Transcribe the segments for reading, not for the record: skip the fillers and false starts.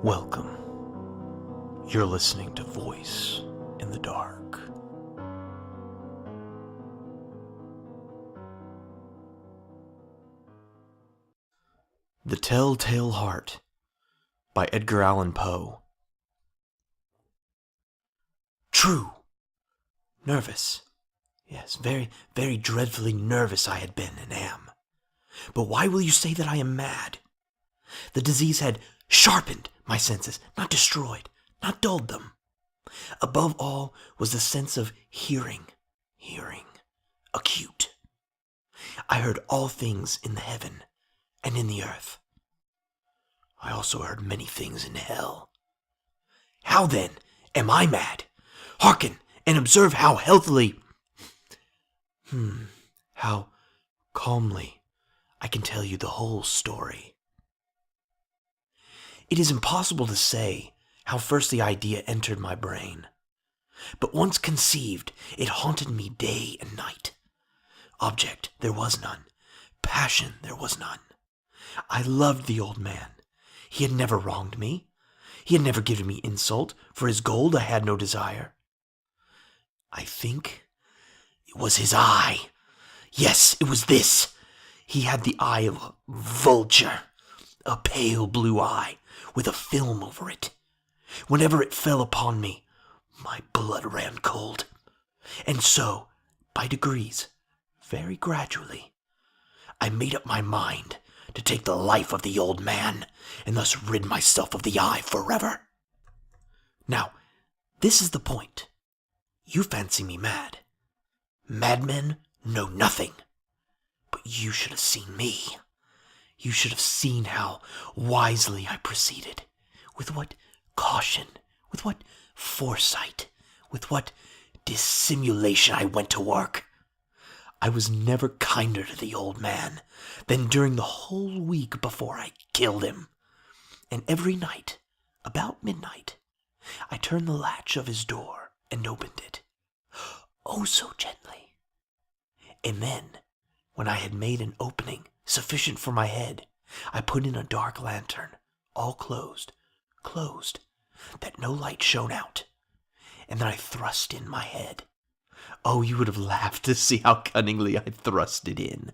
Welcome. You're listening to Voice in the Dark. The Telltale Heart by Edgar Allan Poe. True. Nervous. Yes, very, very dreadfully nervous I had been and am. But why will you say that I am mad? The disease had sharpened my senses, not destroyed, not dulled them. Above all was the sense of hearing, acute. I heard all things in the heaven and in the earth. I also heard many things in hell. How then am I mad? Hearken and observe how healthily, how calmly I can tell you the whole story. It is impossible to say how first the idea entered my brain. But once conceived, it haunted me day and night. Object there was none. Passion there was none. I loved the old man. He had never wronged me. He had never given me insult. For his gold I had no desire. I think it was his eye. Yes, it was this. He had the eye of a vulture, a pale blue eye with a film over it. Whenever it fell upon me, my blood ran cold. And so, by degrees, very gradually, I made up my mind to take the life of the old man and thus rid myself of the eye forever. Now, this is the point. You fancy me mad. Madmen know nothing. But you should have seen me. You should have seen how wisely I proceeded, with what caution, with what foresight, with what dissimulation I went to work. I was never kinder to the old man than during the whole week before I killed him. And every night, about midnight, I turned the latch of his door and opened it, oh so gently. And then, when I had made an opening sufficient for my head, I put in a dark lantern, all closed, that no light shone out, and then I thrust in my head. Oh, you would have laughed to see how cunningly I thrust it in.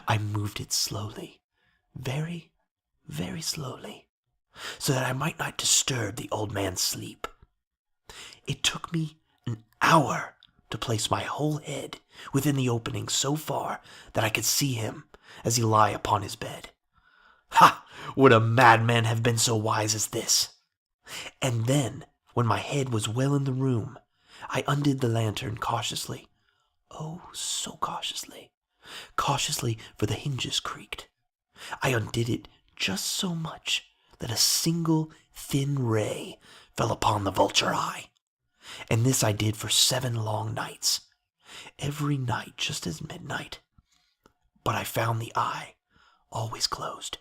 I moved it slowly, very, very slowly, so that I might not disturb the old man's sleep. It took me an hour to place my whole head within the opening so far that I could see him as he lay upon his bed. Ha! Would a madman have been so wise as this? And then, when my head was well in the room, I undid the lantern cautiously. Oh, so cautiously. Cautiously, for the hinges creaked. I undid it just so much that a single thin ray fell upon the vulture eye. And this I did for 7 long nights. Every night just as midnight. But I found the eye always closed.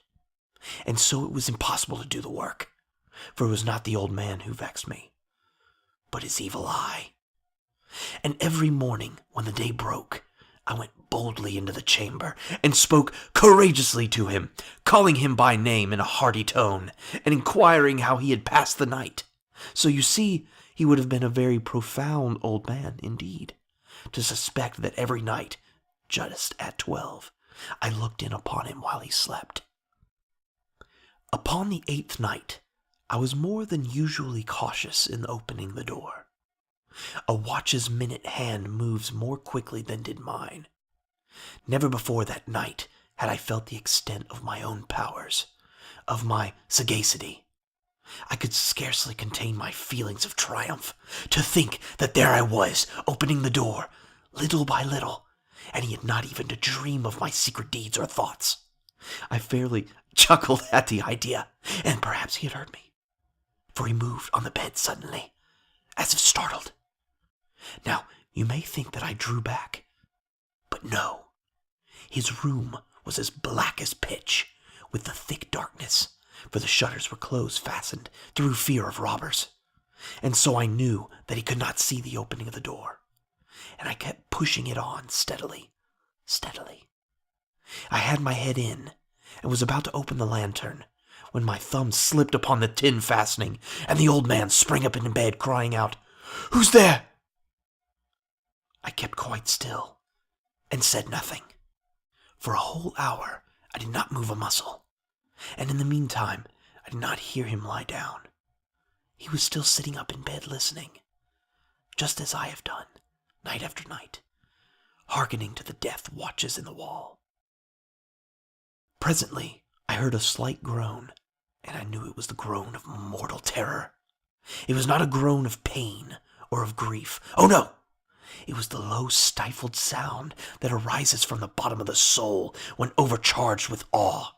And so it was impossible to do the work. For it was not the old man who vexed me, but his evil eye. And every morning when the day broke, I went boldly into the chamber and spoke courageously to him, calling him by name in a hearty tone, and inquiring how he had passed the night. So you see, he would have been a very profound old man indeed, to suspect that every night, just at 12, I looked in upon him while he slept. Upon the 8th night, I was more than usually cautious in opening the door. A watch's minute hand moves more quickly than did mine. Never before that night had I felt the extent of my own powers, of my sagacity. I could scarcely contain my feelings of triumph, to think that there I was, opening the door, little by little, and he had not even to dream of my secret deeds or thoughts. I fairly chuckled at the idea, and perhaps he had heard me, for he moved on the bed suddenly, as if startled. Now, you may think that I drew back, but no. His room was as black as pitch, with the thick darkness, for the shutters were close fastened through fear of robbers. And so I knew that he could not see the opening of the door, and I kept pushing it on steadily. I had my head in, and was about to open the lantern, when my thumb slipped upon the tin fastening, and the old man sprang up in bed, crying out, "Who's there?" I kept quite still, and said nothing. For a whole hour I did not move a muscle, and in the meantime I did not hear him lie down. He was still sitting up in bed listening, just as I have done, night after night, hearkening to the death watches in the wall. Presently I heard a slight groan, and I knew it was the groan of mortal terror. It was not a groan of pain or of grief. Oh no! It was the low stifled sound that arises from the bottom of the soul when overcharged with awe.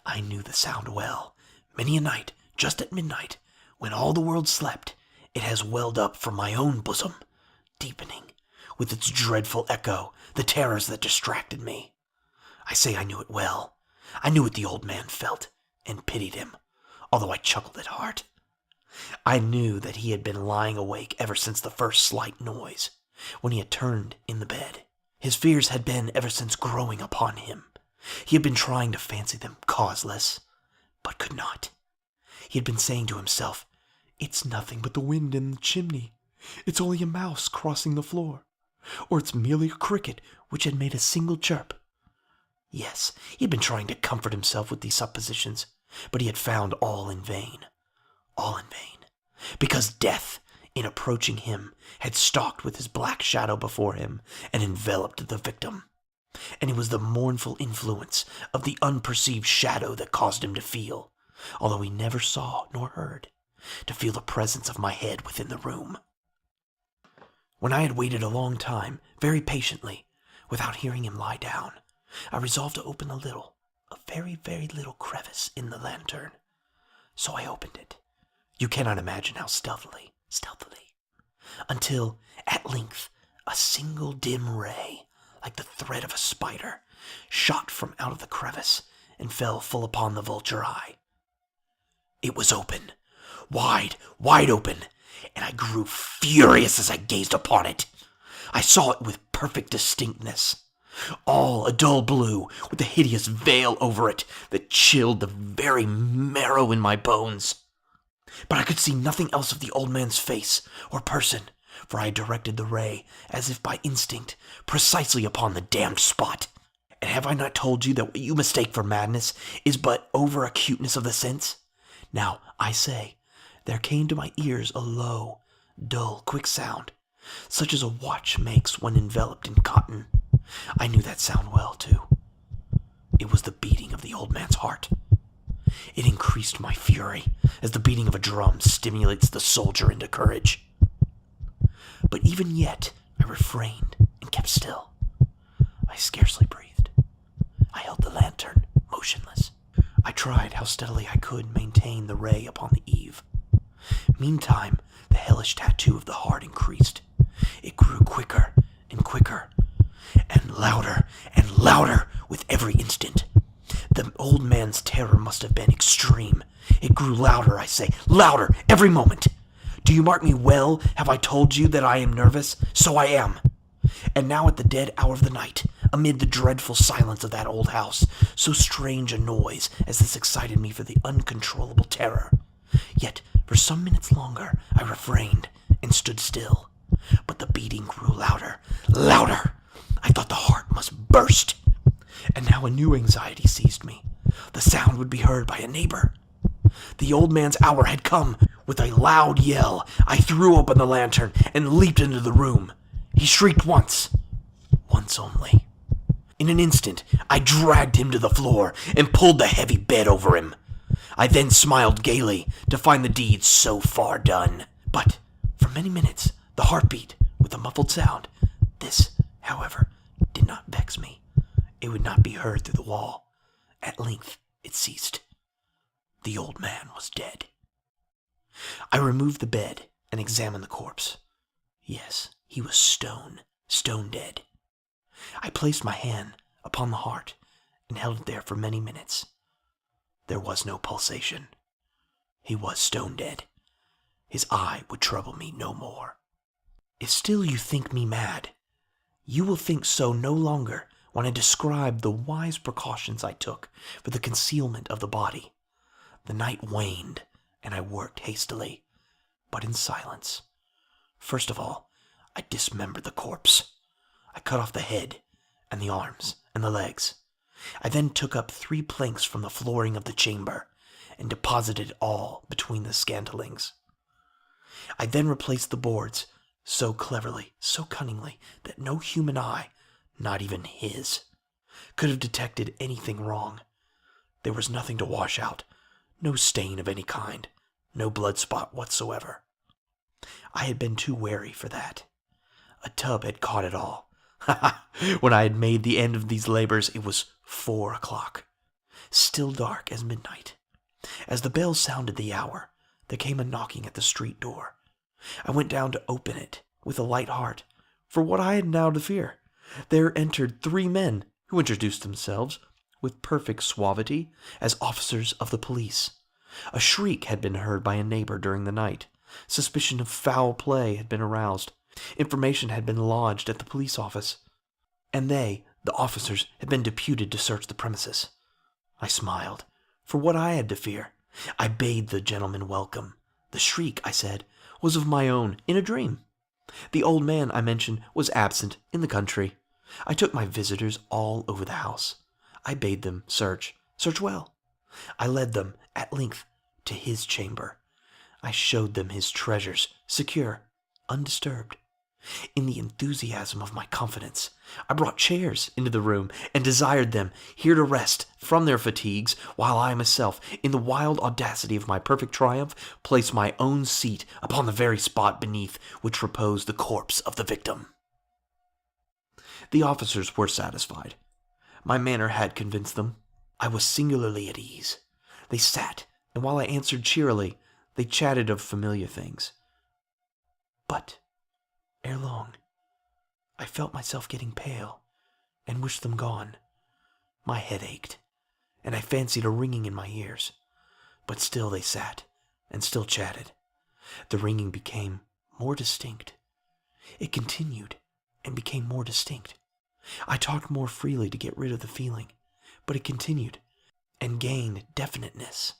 I knew the sound well. Many a night, just at midnight, when all the world slept, it has welled up from my own bosom, deepening, with its dreadful echo, the terrors that distracted me. I say I knew it well. I knew what the old man felt, and pitied him, although I chuckled at heart. I knew that he had been lying awake ever since the first slight noise, when he had turned in the bed. His fears had been ever since growing upon him. He had been trying to fancy them causeless, but could not. He had been saying to himself, "It's nothing but the wind in the chimney. It's only a mouse crossing the floor. Or it's merely a cricket which had made a single chirp." Yes, he had been trying to comfort himself with these suppositions, but he had found all in vain. All in vain. Because death, in approaching him, had stalked with his black shadow before him and enveloped the victim. And it was the mournful influence of the unperceived shadow that caused him to feel, although he never saw nor heard, to feel the presence of my head within the room. When I had waited a long time, very patiently, without hearing him lie down, I resolved to open a very, very little crevice in the lantern. So I opened it. You cannot imagine how stealthily, until, at length, a single dim ray, like the thread of a spider, shot from out of the crevice and fell full upon the vulture eye. It was open, wide open, and I grew furious as I gazed upon it. I saw it with perfect distinctness, all a dull blue, with a hideous veil over it that chilled the very marrow in my bones. But I could see nothing else of the old man's face or person, for I directed the ray, as if by instinct, precisely upon the damned spot. And have I not told you that what you mistake for madness is but over-acuteness of the sense? Now, I say, there came to my ears a low, dull, quick sound, such as a watch makes when enveloped in cotton. I knew that sound well, too. It was the beating of the old man's heart. It increased my fury, as the beating of a drum stimulates the soldier into courage. But even yet, I refrained and kept still. I scarcely breathed. I held the lantern, motionless. I tried how steadily I could maintain the ray upon the eve. Meantime, the hellish tattoo of the heart increased. It grew quicker and quicker, and louder with every instant. The old man's terror must have been extreme. It grew louder, I say, louder every moment. Do you mark me well? Have I told you that I am nervous? So I am. And now at the dead hour of the night, amid the dreadful silence of that old house, so strange a noise as this excited me for the uncontrollable terror. Yet, for some minutes longer, I refrained and stood still. But the beating grew louder. I thought the heart must burst. And now a new anxiety seized me. The sound would be heard by a neighbor. The old man's hour had come. With a loud yell, I threw open the lantern and leaped into the room. He shrieked once only. In an instant, I dragged him to the floor and pulled the heavy bed over him. I then smiled gaily to find the deed so far done. But for many minutes, the heart beat with a muffled sound. This, however, did not vex me. It would not be heard through the wall. At length, it ceased. The old man was dead. I removed the bed and examined the corpse. Yes, he was stone dead. I placed my hand upon the heart and held it there for many minutes. There was no pulsation. He was stone dead. His eye would trouble me no more. If still you think me mad, you will think so no longer when I describe the wise precautions I took for the concealment of the body. The night waned, and I worked hastily, but in silence. First of all, I dismembered the corpse. I cut off the head, and the arms, and the legs. I then took up 3 planks from the flooring of the chamber, and deposited all between the scantlings. I then replaced the boards so cleverly, so cunningly, that no human eye, not even his, could have detected anything wrong. There was nothing to wash out, no stain of any kind, no blood spot whatsoever. I had been too wary for that. A tub had caught it all. When I had made the end of these labors, it was 4 o'clock, still dark as midnight. As the bell sounded the hour, there came a knocking at the street door. I went down to open it with a light heart, for what I had now to fear. There entered 3 men, who introduced themselves, with perfect suavity, as officers of the police. A shriek had been heard by a neighbor during the night. Suspicion of foul play had been aroused. Information had been lodged at the police office, and they, the officers, had been deputed to search the premises. I smiled, for what I had to fear. I bade the gentleman welcome. The shriek, I said, was of my own, in a dream. The old man, I mentioned, was absent, in the country. I took my visitors all over the house. I bade them search well. I led them, at length, to his chamber. I showed them his treasures, secure, undisturbed. In the enthusiasm of my confidence, I brought chairs into the room and desired them here to rest from their fatigues, while I myself, in the wild audacity of my perfect triumph, placed my own seat upon the very spot beneath which reposed the corpse of the victim. The officers were satisfied. My manner had convinced them. I was singularly at ease. They sat, and while I answered cheerily, they chatted of familiar things. But ere long, I felt myself getting pale, and wished them gone. My head ached, and I fancied a ringing in my ears. But still they sat, and still chatted. The ringing became more distinct. It continued, and became more distinct. I talked more freely to get rid of the feeling, but it continued, and gained definiteness,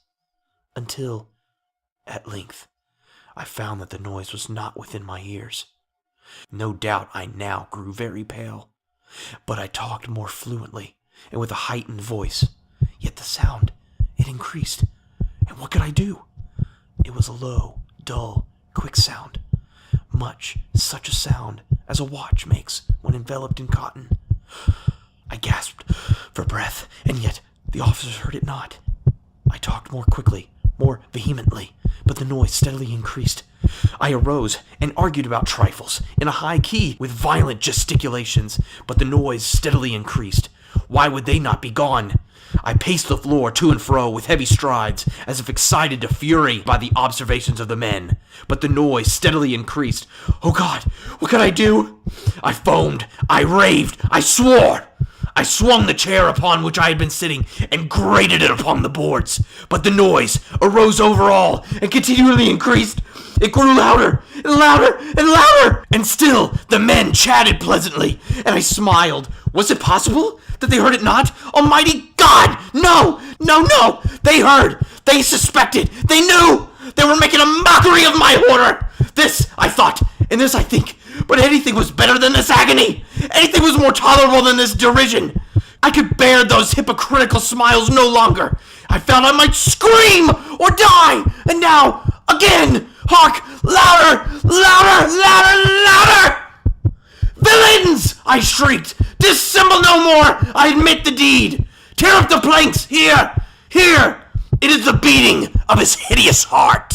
until, at length, I found that the noise was not within my ears. No doubt I now grew very pale, but I talked more fluently and with a heightened voice. Yet the sound, it increased, and what could I do? It was a low, dull, quick sound, much such a sound as a watch makes when enveloped in cotton. I gasped for breath, and yet the officers heard it not. I talked more quickly, more vehemently, but the noise steadily increased. I arose and argued about trifles in a high key with violent gesticulations, but the noise steadily increased. Why would they not be gone? I paced the floor to and fro with heavy strides, as if excited to fury by the observations of the men, but the noise steadily increased. Oh God, what could I do? I foamed, I raved, I swore. I swung the chair upon which I had been sitting and grated it upon the boards, but the noise arose over all and continually increased. It grew louder and louder and louder, and still the men chatted pleasantly, and I smiled. Was it possible that they heard it not? Almighty God! No! No, no! They heard! They suspected! They knew! They were making a mockery of my horror! This, I thought, and this I think, but anything was better than this agony! Anything was more tolerable than this derision! I could bear those hypocritical smiles no longer! I felt I might scream or die! And now, again! Hark! Louder! Louder! Louder! Louder! Villains! I shrieked. Dissemble no more! I admit the deed! Tear up the planks! Here! Here! It is the beating of his hideous heart!